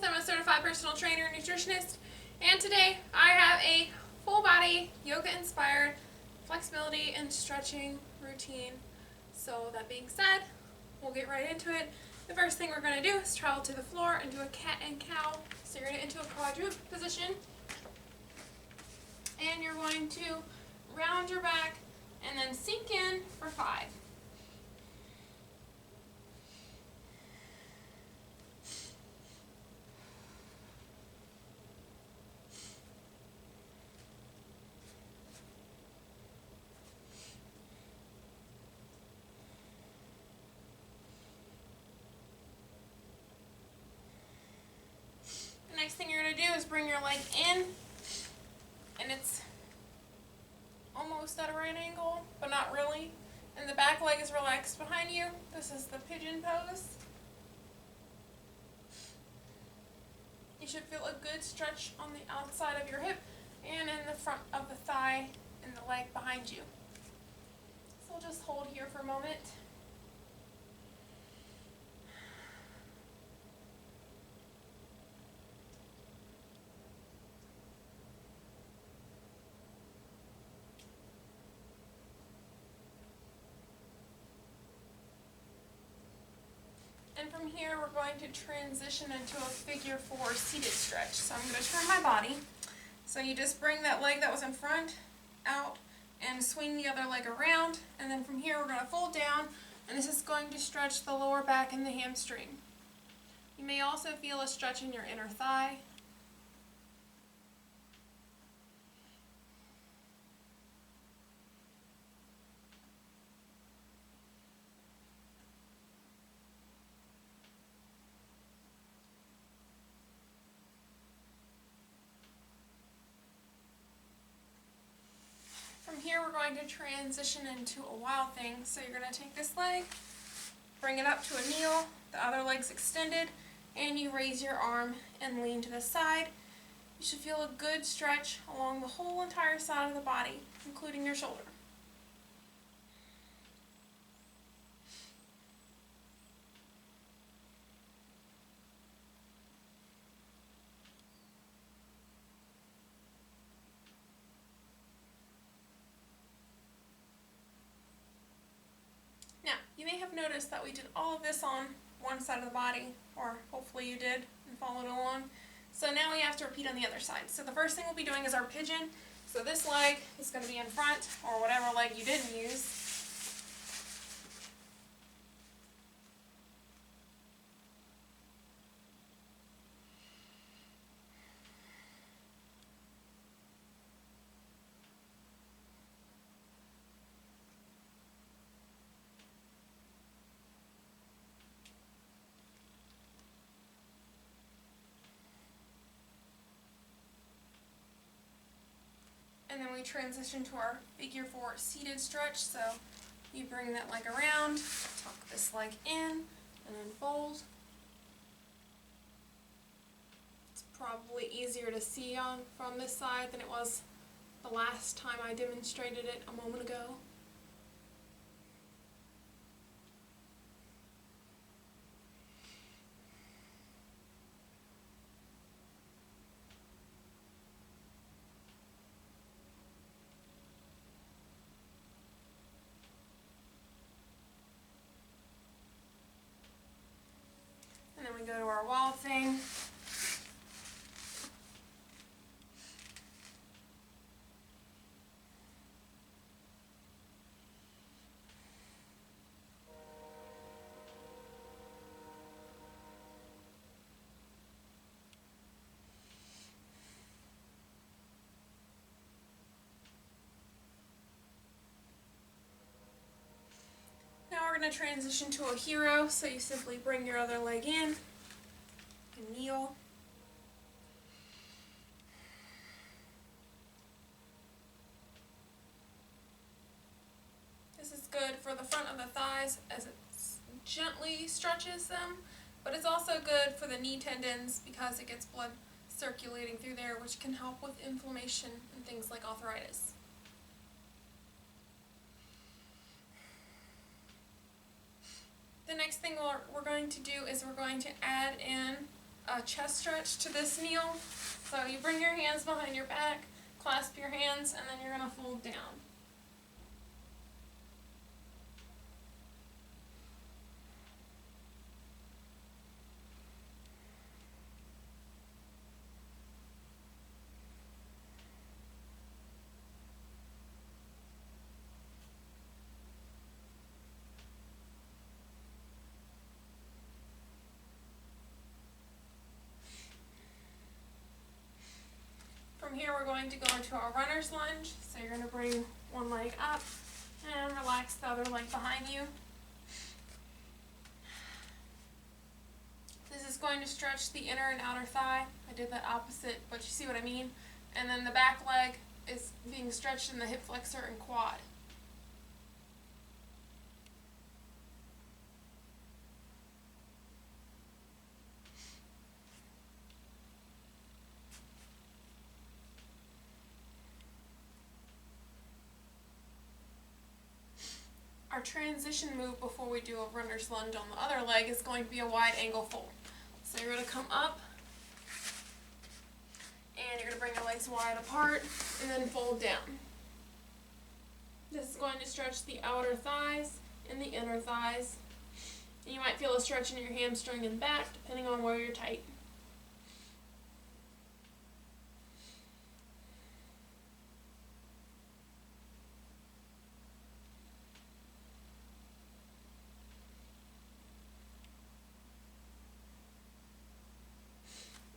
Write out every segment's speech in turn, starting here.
I'm a certified personal trainer and nutritionist, and today I have a full body yoga inspired flexibility and stretching routine. So that being said, we'll get right into it. The first thing we're going to do is travel to the floor and do a cat and cow. So you're going to get into a quadruped position, and you're going to round your back and then sink in for 5. The next thing you're going to do is bring your leg in, and it's almost at a right angle, but not really. And the back leg is relaxed behind you. This is the pigeon pose. You should feel a good stretch on the outside of your hip and in the front of the thigh and the leg behind you. So we'll just hold here for a moment. And from here, we're going to transition into a figure 4 seated stretch. So I'm going to turn my body. So you just bring that leg that was in front out and swing the other leg around. And then from here, we're going to fold down, and this is going to stretch the lower back and the hamstring. You may also feel a stretch in your inner thigh. From here, we're going to transition into a wild thing. So you're going to take this leg, bring it up to a kneel, the other leg's extended, and you raise your arm and lean to the side. You should feel a good stretch along the whole entire side of the body, including your shoulder. Now, you may have noticed that we did all of this on one side of the body, or hopefully you did and followed along. So now we have to repeat on the other side. So the first thing we'll be doing is our pigeon. So this leg is going to be in front, or whatever leg you didn't use. And then we transition to our figure 4 seated stretch. So you bring that leg around, tuck this leg in, and then fold. It's probably easier to see on from this side than it was the last time I demonstrated it a moment ago. And then we go to our wall thing. Now we're going to transition to a hero, so you simply bring your other leg in and kneel. This is good for the front of the thighs as it gently stretches them, but it's also good for the knee tendons because it gets blood circulating through there, which can help with inflammation and things like arthritis. The next thing we're going to do is we're going to add in a chest stretch to this kneel. So you bring your hands behind your back, clasp your hands, and then you're going to fold down. From here we're going to go into our runner's lunge. So you're going to bring one leg up and relax the other leg behind you. This is going to stretch the inner and outer thigh. I did that opposite, but you see what I mean. And then the back leg is being stretched in the hip flexor and quad. Our transition move before we do a runner's lunge on the other leg is going to be a wide angle fold. So you're going to come up, and you're going to bring your legs wide apart, and then fold down. This is going to stretch the outer thighs and the inner thighs. And you might feel a stretch in your hamstring and back, depending on where you're tight.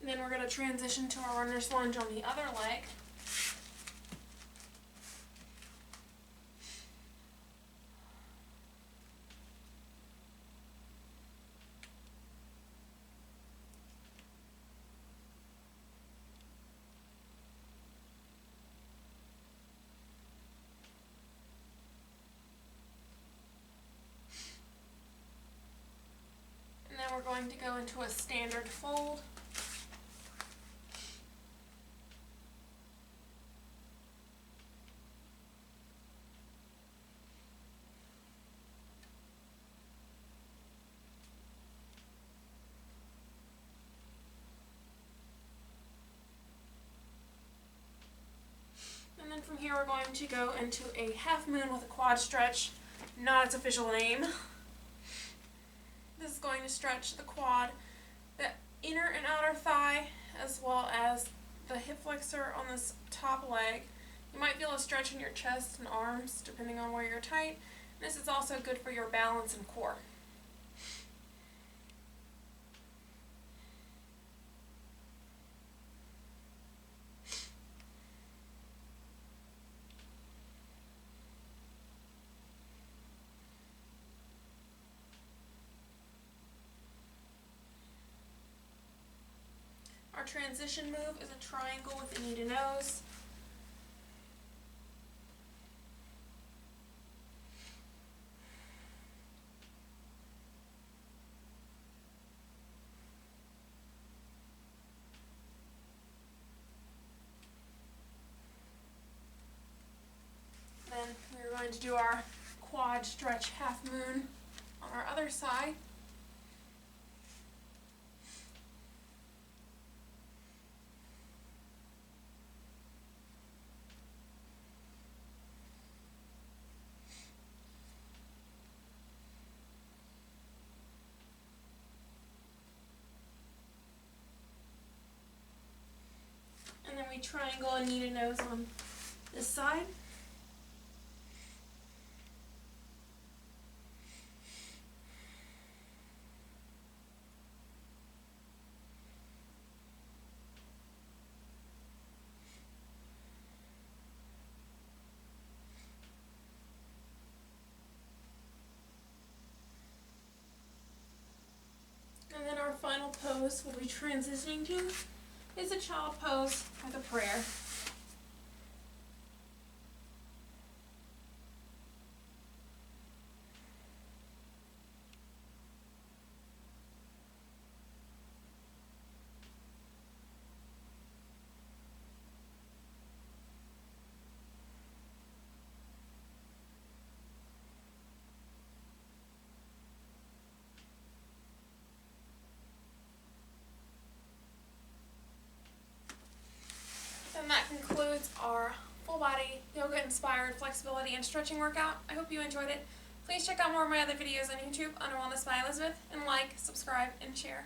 And then we're going to transition to our runner's lunge on the other leg. And then we're going to go into a standard fold. And then from here we're going to go into a half moon with a quad stretch, not its official name. This is going to stretch the quad, the inner and outer thigh, as well as the hip flexor on this top leg. You might feel a stretch in your chest and arms, depending on where you're tight. This is also good for your balance and core. Our transition move is a triangle with a knee to nose. Then we're going to do our quad stretch half moon on our other side. And then we triangle and knee to nose on this side. And then our final pose we'll be transitioning to is a child pose with a prayer. concludes our full body, yoga inspired flexibility and stretching workout. I hope you enjoyed it. Please check out more of my other videos on YouTube under Wellness by Elizabeth, and like, subscribe, and share.